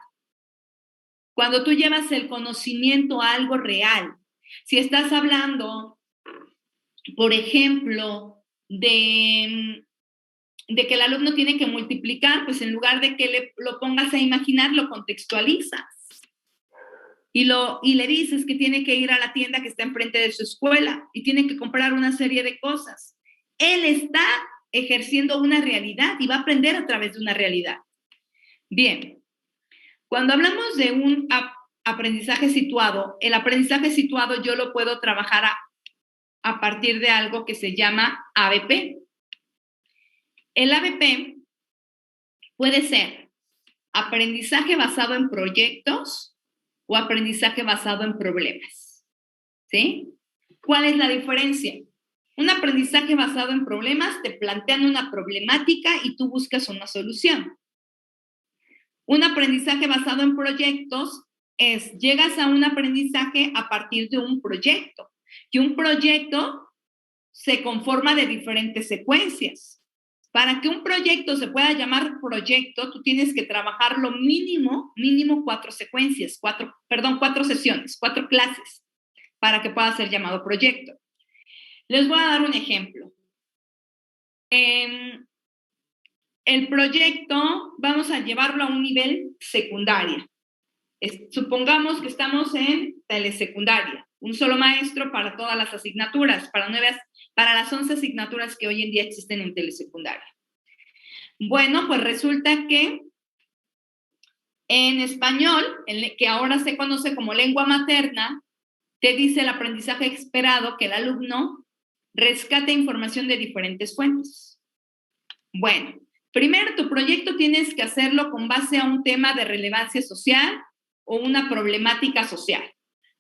Cuando tú llevas el conocimiento a algo real. Si estás hablando, por ejemplo, de que el alumno tiene que multiplicar, pues en lugar de que lo pongas a imaginar, lo contextualizas. Y le dices que tiene que ir a la tienda que está enfrente de su escuela y tiene que comprar una serie de cosas. Él está ejerciendo una realidad y va a aprender a través de una realidad. Bien, cuando hablamos de un aprendizaje situado, el aprendizaje situado yo lo puedo trabajar a partir de algo que se llama ABP. El ABP puede ser aprendizaje basado en proyectos o aprendizaje basado en problemas, ¿sí? ¿Cuál es la diferencia? Un aprendizaje basado en problemas te plantean una problemática y tú buscas una solución. Un aprendizaje basado en proyectos llegas a un aprendizaje a partir de un proyecto. Y un proyecto se conforma de diferentes secuencias. Para que un proyecto se pueda llamar proyecto, tú tienes que trabajar lo mínimo 4 secuencias, 4 sesiones, 4 clases, para que pueda ser llamado proyecto. Les voy a dar un ejemplo. El proyecto vamos a llevarlo a un nivel secundaria. Supongamos que estamos en telesecundaria, un solo maestro para todas las asignaturas, para las 11 asignaturas que hoy en día existen en telesecundaria. Bueno, pues resulta que en español, que ahora se conoce como lengua materna, te dice el aprendizaje esperado que el alumno rescate información de diferentes fuentes. Bueno, primero tu proyecto tienes que hacerlo con base a un tema de relevancia social o una problemática social.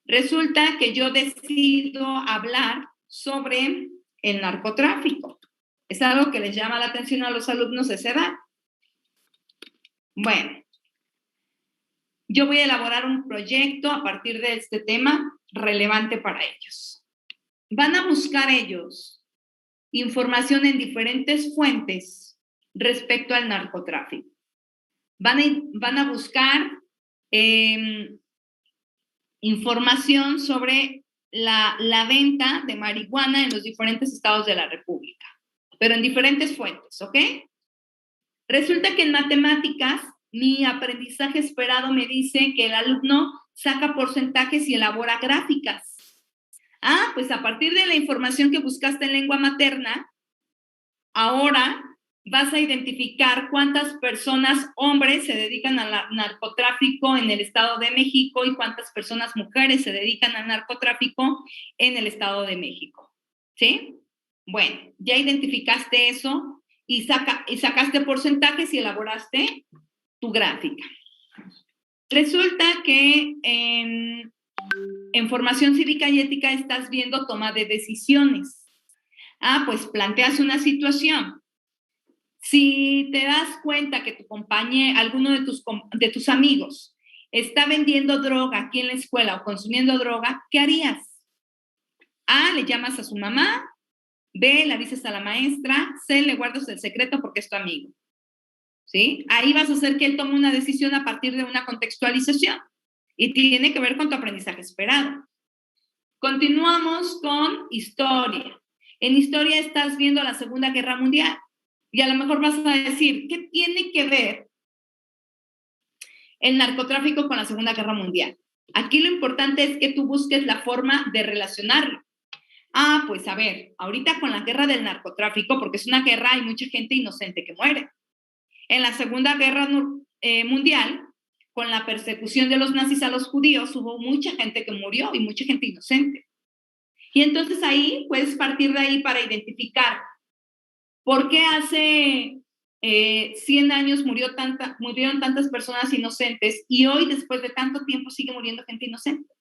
Resulta que yo decido hablar sobre el narcotráfico. Es algo que les llama la atención a los alumnos de esa edad. Bueno, yo voy a elaborar un proyecto a partir de este tema relevante para ellos. Van a buscar ellos información en diferentes fuentes respecto al narcotráfico. Van a buscar información sobre la venta de marihuana en los diferentes estados de la República, pero en diferentes fuentes, ¿ok? Resulta que en matemáticas, mi aprendizaje esperado me dice que el alumno saca porcentajes y elabora gráficas. Ah, pues a partir de la información que buscaste en lengua materna, ahora vas a identificar cuántas personas, hombres, se dedican al narcotráfico en el Estado de México y cuántas personas, mujeres, se dedican al narcotráfico en el Estado de México. ¿Sí? Bueno, ya identificaste eso y sacaste porcentajes y elaboraste tu gráfica. Resulta que en formación cívica y ética estás viendo toma de decisiones. Ah, pues planteas una situación. Si te das cuenta que tu compañero, alguno de tus amigos está vendiendo droga aquí en la escuela o consumiendo droga, ¿qué harías? A, le llamas a su mamá. B, le avisas a la maestra. C, le guardas el secreto porque es tu amigo. ¿Sí? Ahí vas a hacer que él tome una decisión a partir de una contextualización y tiene que ver con tu aprendizaje esperado. Continuamos con historia. En historia estás viendo la Segunda Guerra Mundial y a lo mejor vas a decir, ¿qué tiene que ver el narcotráfico con la Segunda Guerra Mundial? Aquí lo importante es que tú busques la forma de relacionarlo. Ah, pues a ver, ahorita con la guerra del narcotráfico, porque es una guerra, hay mucha gente inocente que muere. En la Segunda Guerra Mundial, con la persecución de los nazis a los judíos, hubo mucha gente que murió y mucha gente inocente. Y entonces ahí puedes partir de ahí para identificar por qué hace 100 años murieron tantas personas inocentes y hoy, después de tanto tiempo, sigue muriendo gente inocente.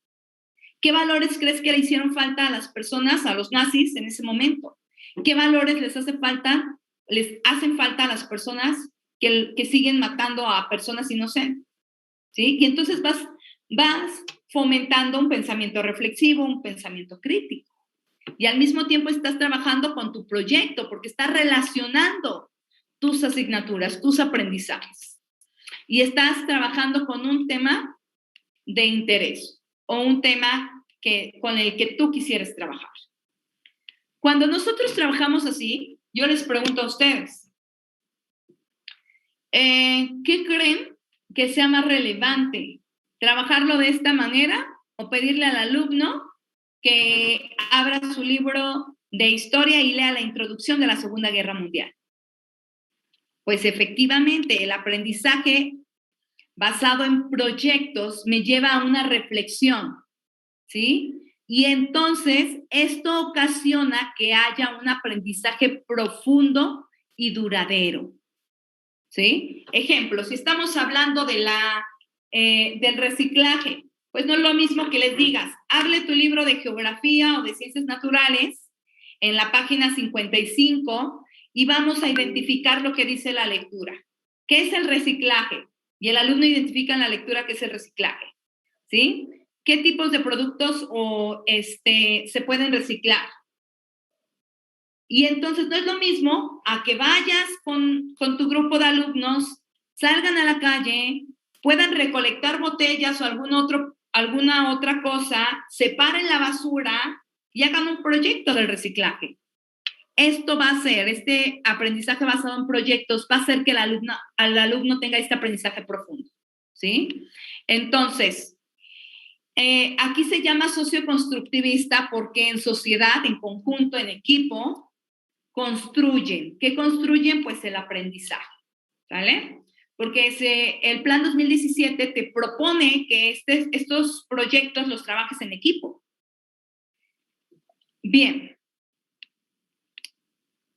¿Qué valores crees que le hicieron falta a las personas, a los nazis en ese momento? ¿Qué valores les hacen falta a las personas que siguen matando a personas inocentes? ¿Sí? Y entonces vas fomentando un pensamiento reflexivo, un pensamiento crítico. Y al mismo tiempo estás trabajando con tu proyecto porque estás relacionando tus asignaturas, tus aprendizajes. Y estás trabajando con un tema de interés o un tema con el que tú quisieras trabajar. Cuando nosotros trabajamos así, yo les pregunto a ustedes, ¿qué creen que sea más relevante? ¿Trabajarlo de esta manera o pedirle al alumno que abra su libro de historia y lea la introducción de la Segunda Guerra Mundial? Pues efectivamente, el aprendizaje basado en proyectos me lleva a una reflexión, ¿sí? Y entonces esto ocasiona que haya un aprendizaje profundo y duradero, ¿sí? Ejemplo, si estamos hablando de del reciclaje, pues no es lo mismo que les digas, abre tu libro de geografía o de ciencias naturales en la página 55 y vamos a identificar lo que dice la lectura. ¿Qué es el reciclaje? Y el alumno identifica en la lectura qué es el reciclaje, ¿sí? ¿Qué tipos de productos se pueden reciclar? Y entonces no es lo mismo a que vayas con tu grupo de alumnos, salgan a la calle, puedan recolectar botellas o alguna otra cosa, separen la basura y hagan un proyecto del reciclaje. Esto va a ser, este aprendizaje basado en proyectos, va a hacer que el alumno tenga este aprendizaje profundo, ¿sí? Entonces, aquí se llama socioconstructivista porque en sociedad, en conjunto, en equipo, construyen. ¿Qué construyen? Pues el aprendizaje, ¿vale? Porque el Plan 2017 te propone que estos proyectos los trabajes en equipo. Bien.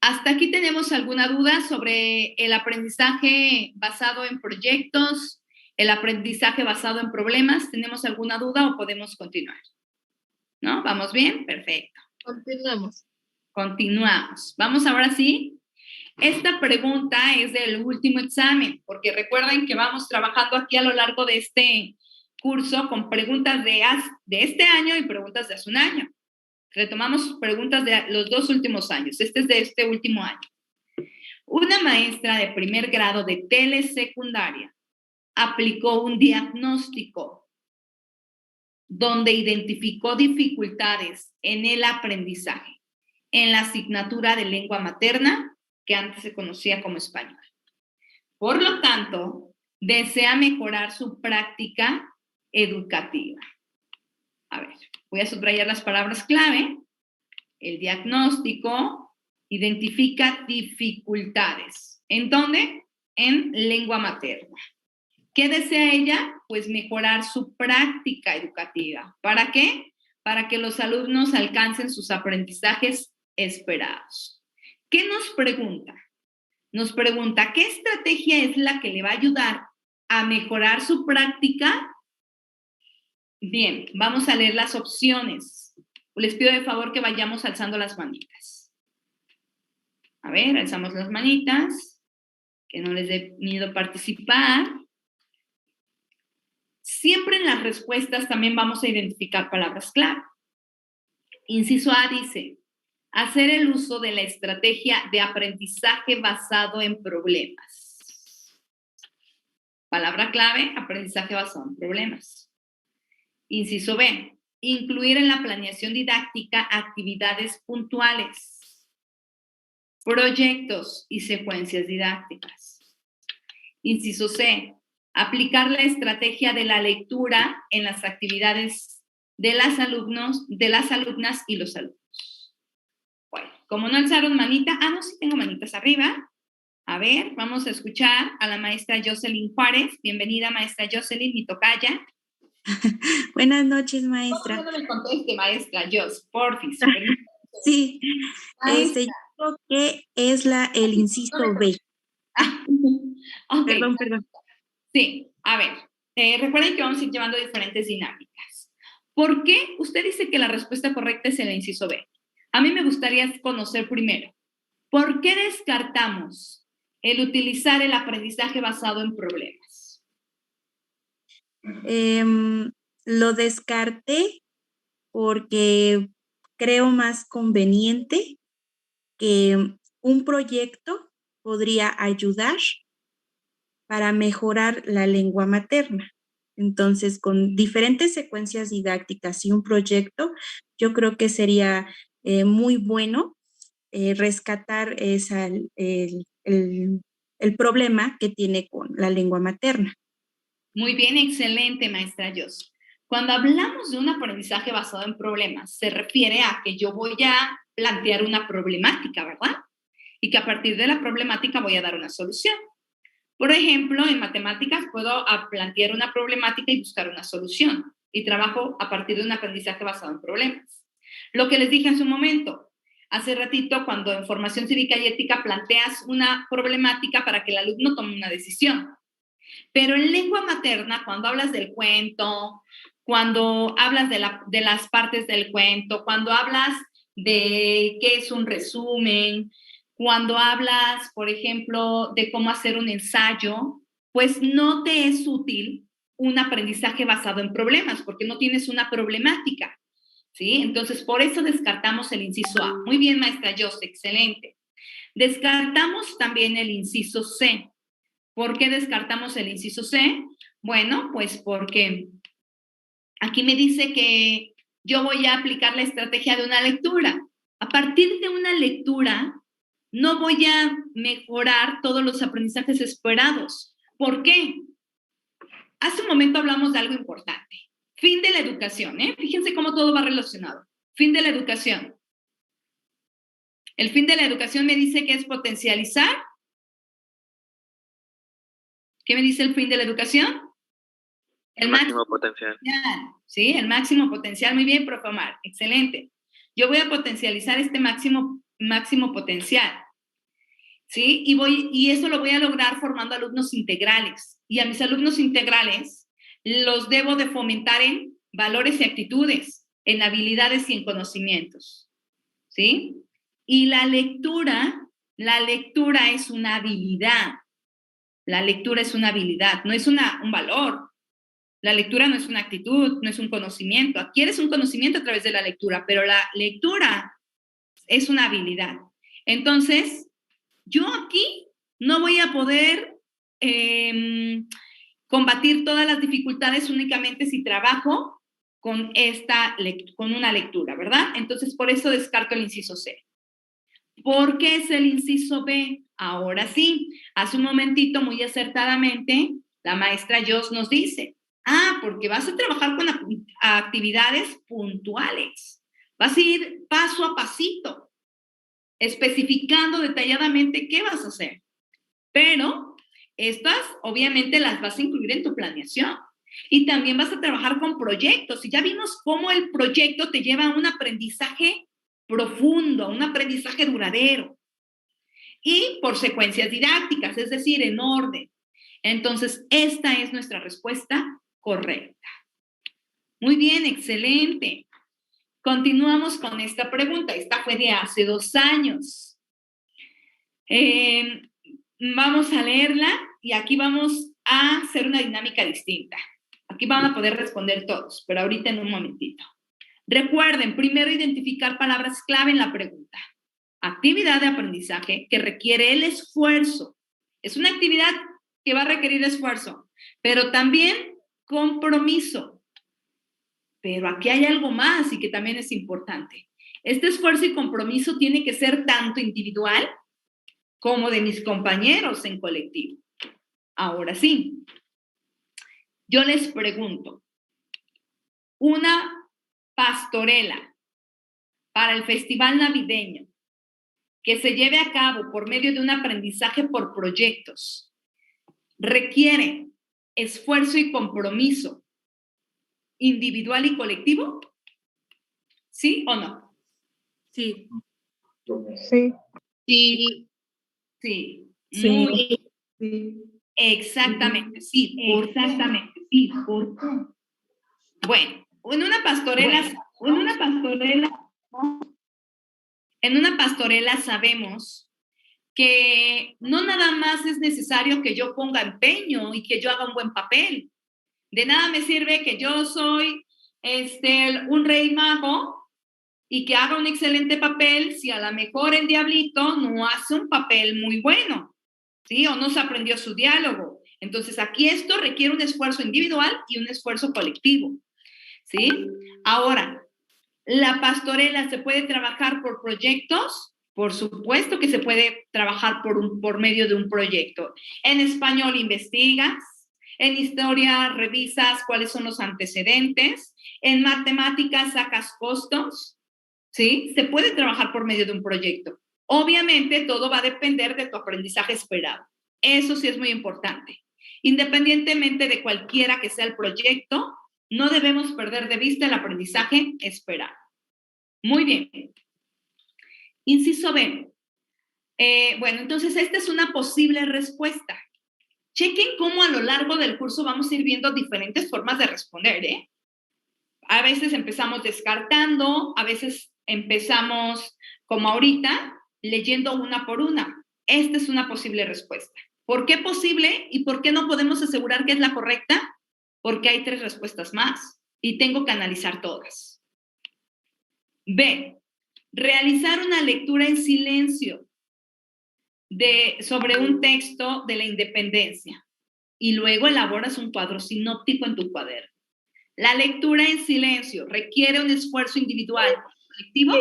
¿Hasta aquí tenemos alguna duda sobre el aprendizaje basado en proyectos, el aprendizaje basado en problemas? ¿Tenemos alguna duda o podemos continuar? ¿No? ¿Vamos bien? Perfecto. Continuamos. Continuamos. Vamos ahora sí Esta pregunta es del último examen, porque recuerden que vamos trabajando aquí a lo largo de este curso con preguntas de este año y preguntas de hace un año. Retomamos preguntas de los 2 últimos años. Este es de este último año. Una maestra de primer grado de telesecundaria aplicó un diagnóstico donde identificó dificultades en el aprendizaje en la asignatura de lengua materna, que antes se conocía como español. Por lo tanto, desea mejorar su práctica educativa. A ver, voy a subrayar las palabras clave. El diagnóstico identifica dificultades. ¿En dónde? En lengua materna. ¿Qué desea ella? Pues mejorar su práctica educativa. ¿Para qué? Para que los alumnos alcancen sus aprendizajes esperados. ¿Qué nos pregunta? Nos pregunta, ¿qué estrategia es la que le va a ayudar a mejorar su práctica? Bien, vamos a leer las opciones. Les pido de favor que vayamos alzando las manitas. A ver, alzamos las manitas. Que no les dé miedo participar. Siempre en las respuestas también vamos a identificar palabras clave. Inciso A dice, hacer el uso de la estrategia de aprendizaje basado en problemas. Palabra clave, aprendizaje basado en problemas. Inciso B, incluir en la planeación didáctica actividades puntuales, proyectos y secuencias didácticas. Inciso C, aplicar la estrategia de la lectura en las actividades de las alumnas y los alumnos. Bueno, como no alzaron manita, no, sí tengo manitas arriba. A ver, vamos a escuchar a la maestra Jocelyn Juárez. Bienvenida, maestra Jocelyn, mi tocaya. Buenas noches, maestra. No me conteste, maestra Jos, porfis. Sí, yo creo que es el inciso B. Okay. Perdón. Sí, a ver, recuerden que vamos a ir llevando diferentes dinámicas. ¿Por qué? Usted dice que la respuesta correcta es el inciso B. A mí me gustaría conocer primero, ¿por qué descartamos el utilizar el aprendizaje basado en problemas? Lo descarté porque creo más conveniente que un proyecto podría ayudar para mejorar la lengua materna. Entonces, con diferentes secuencias didácticas y un proyecto, yo creo que sería muy bueno rescatar el problema que tiene con la lengua materna. Muy bien, excelente, maestra Jos. Cuando hablamos de un aprendizaje basado en problemas, se refiere a que yo voy a plantear una problemática, ¿verdad? Y que a partir de la problemática voy a dar una solución. Por ejemplo, en matemáticas puedo plantear una problemática y buscar una solución. Y trabajo a partir de un aprendizaje basado en problemas. Lo que les dije hace un momento, hace ratito, cuando en formación cívica y ética planteas una problemática para que el alumno tome una decisión. Pero en lengua materna, cuando hablas del cuento, cuando hablas de las partes del cuento, cuando hablas de qué es un resumen, cuando hablas, por ejemplo, de cómo hacer un ensayo, pues no te es útil un aprendizaje basado en problemas, porque no tienes una problemática, ¿sí? Entonces, por eso descartamos el inciso A. Muy bien, maestra Jos, excelente. Descartamos también el inciso C. ¿Por qué descartamos el inciso C? Bueno, pues porque aquí me dice que yo voy a aplicar la estrategia de una lectura. A partir de una lectura, no voy a mejorar todos los aprendizajes esperados. ¿Por qué? Hace un momento hablamos de algo importante. Fin de la educación, ¿eh? Fíjense cómo todo va relacionado. Fin de la educación. El fin de la educación me dice que es potencializar. ¿Qué me dice el fin de la educación? El máximo potencial. Sí, el máximo potencial. Muy bien, profe Omar. Excelente. Yo voy a potencializar este máximo potencial. ¿Sí? Y eso lo voy a lograr formando alumnos integrales. Y a mis alumnos integrales los debo de fomentar en valores y actitudes, en habilidades y en conocimientos. ¿Sí? Y la lectura La lectura es una habilidad. La lectura es una habilidad, no es un valor. La lectura no es una actitud, no es un conocimiento. Adquieres un conocimiento a través de la lectura, pero la lectura es una habilidad. Entonces, yo aquí no voy a poder combatir todas las dificultades únicamente si trabajo con una lectura, ¿verdad? Entonces, por eso descarto el inciso C. ¿Por qué es el inciso B? Ahora sí, hace un momentito muy acertadamente la maestra Jos nos dice, porque vas a trabajar con actividades puntuales, vas a ir paso a pasito, especificando detalladamente qué vas a hacer, pero estas obviamente las vas a incluir en tu planeación. Y también vas a trabajar con proyectos, y ya vimos cómo el proyecto te lleva a un aprendizaje profundo, a un aprendizaje duradero. Y por secuencias didácticas, es decir, en orden. Entonces, esta es nuestra respuesta correcta. Muy bien, excelente. Continuamos con esta pregunta. Esta fue de hace 2 años. Vamos a leerla y aquí vamos a hacer una dinámica distinta. Aquí van a poder responder todos, pero ahorita en un momentito. Recuerden, primero identificar palabras clave en la pregunta. Actividad de aprendizaje que requiere el esfuerzo. Es una actividad que va a requerir esfuerzo, pero también compromiso. Pero aquí hay algo más y que también es importante. Este esfuerzo y compromiso tiene que ser tanto individual como de mis compañeros en colectivo. Ahora sí, yo les pregunto, una pastorela para el festival navideño que se lleve a cabo por medio de un aprendizaje por proyectos requiere esfuerzo y compromiso individual y colectivo, ¿sí o no? Sí. Sí. Sí. Sí. Sí. Muy Sí. exactamente, sí. Exactamente, sí. ¿Por qué? Bueno, en una pastorela sabemos que no nada más es necesario que yo ponga empeño y que yo haga un buen papel. De nada me sirve que yo soy un rey mago y que haga un excelente papel si a lo mejor el diablito no hace un papel muy bueno, ¿sí? O no se aprendió su diálogo. Entonces, aquí esto requiere un esfuerzo individual y un esfuerzo colectivo, ¿sí? Ahora, ¿la pastorela se puede trabajar por proyectos? Por supuesto que se puede trabajar por medio de un proyecto. En español investigas, en historia revisas cuáles son los antecedentes, en matemáticas sacas costos, ¿sí? Se puede trabajar por medio de un proyecto. Obviamente todo va a depender de tu aprendizaje esperado. Eso sí es muy importante. Independientemente de cualquiera que sea el proyecto, no debemos perder de vista el aprendizaje esperado. Muy bien. Inciso B. Bueno, entonces esta es una posible respuesta. Chequen cómo a lo largo del curso vamos a ir viendo diferentes formas de responder, ¿eh? A veces empezamos descartando, a veces empezamos, como ahorita, leyendo una por una. Esta es una posible respuesta. ¿Por qué posible y por qué no podemos asegurar que es la correcta? Porque hay 3 respuestas más y tengo que analizar todas. B. Realizar una lectura en silencio sobre un texto de la independencia y luego elaboras un cuadro sinóptico en tu cuaderno. La lectura en silencio requiere un esfuerzo individual colectivo.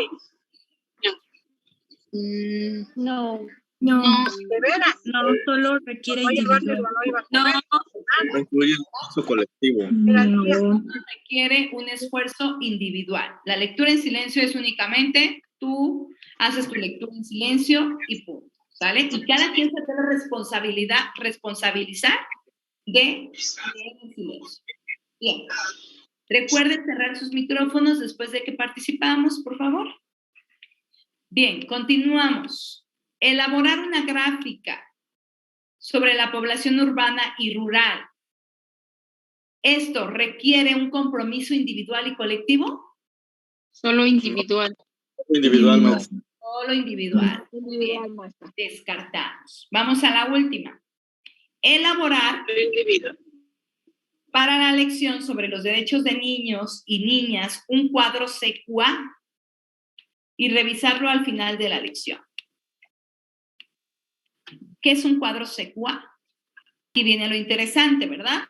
No. No. ¿De veras? No, solo requiere individual. No incluye el esfuerzo colectivo. No. Requiere un esfuerzo individual. La lectura en silencio es únicamente tú haces tu lectura en silencio y punto, ¿sale? Y cada quien se debe responsabilizar de leer en silencio. Bien. Recuerden cerrar sus micrófonos después de que participamos, por favor. Bien, continuamos. Elaborar una gráfica sobre la población urbana y rural. ¿Esto requiere un compromiso individual y colectivo? Solo individual. Individual, No. maestra. Solo individual. Bien, descartamos. Vamos a la última. Elaborar para la lección sobre los derechos de niños y niñas un cuadro CQA y revisarlo al final de la lección. ¿Qué es un cuadro CQA? Aquí viene lo interesante, ¿verdad?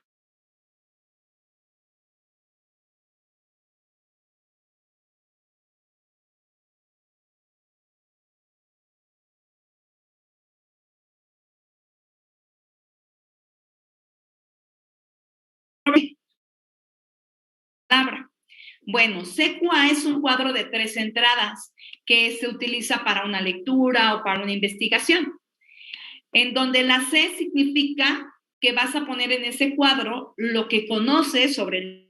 Palabra. Bueno, CQA es un cuadro de 3 entradas que se utiliza para una lectura o para una investigación, en donde la C significa que vas a poner en ese cuadro lo que conoces sobre el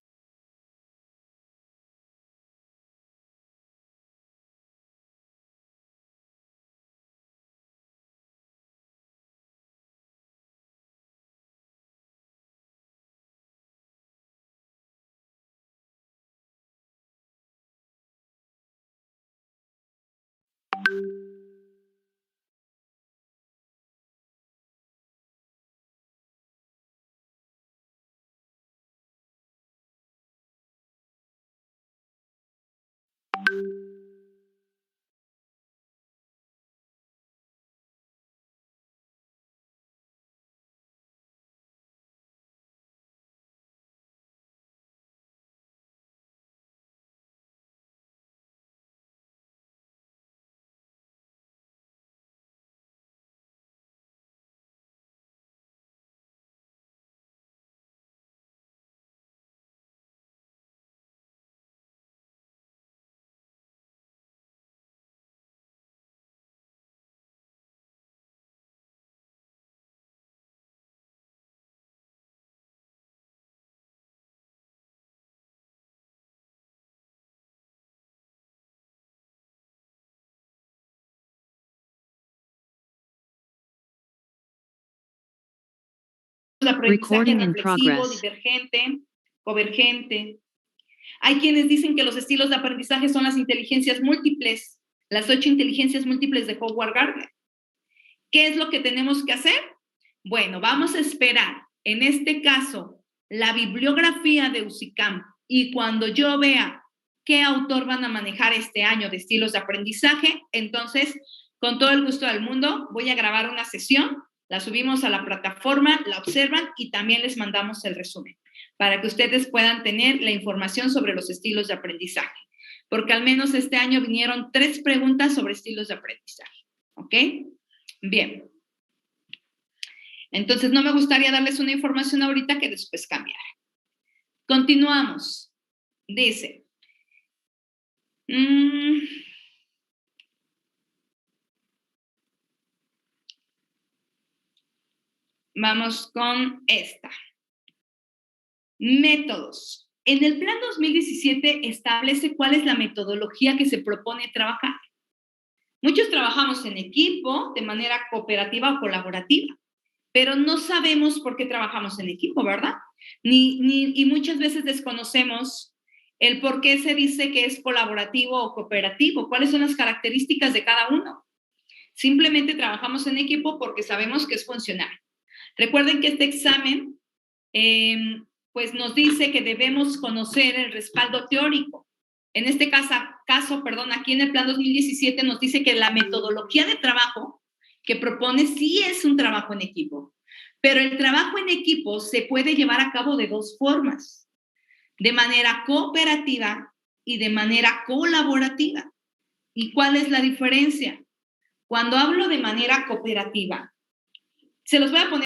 aprendizaje reflexivo, divergente, convergente. Hay quienes dicen que los estilos de aprendizaje son las inteligencias múltiples, las 8 inteligencias múltiples de Howard Gardner. ¿Qué es lo que tenemos que hacer? Bueno, vamos a esperar, en este caso, la bibliografía de UCICAM, y cuando yo vea qué autor van a manejar este año de estilos de aprendizaje, entonces, con todo el gusto del mundo, voy a grabar una sesión, la subimos a la plataforma, la observan y también les mandamos el resumen para que ustedes puedan tener la información sobre los estilos de aprendizaje. Porque al menos este año vinieron 3 preguntas sobre estilos de aprendizaje. ¿Ok? Bien. Entonces, no me gustaría darles una información ahorita que después cambiara. Continuamos. Dice... Vamos con esta. Métodos. En el Plan 2017 establece cuál es la metodología que se propone trabajar. Muchos trabajamos en equipo, de manera cooperativa o colaborativa, pero no sabemos por qué trabajamos en equipo, ¿verdad? Y muchas veces desconocemos el por qué se dice que es colaborativo o cooperativo, cuáles son las características de cada uno. Simplemente trabajamos en equipo porque sabemos que es funcional. Recuerden que este examen pues nos dice que debemos conocer el respaldo teórico. En este caso, aquí en el Plan 2017 nos dice que la metodología de trabajo que propone sí es un trabajo en equipo, pero el trabajo en equipo se puede llevar a cabo de 2 formas, de manera cooperativa y de manera colaborativa. ¿Y cuál es la diferencia? Cuando hablo de manera cooperativa, se los voy a poner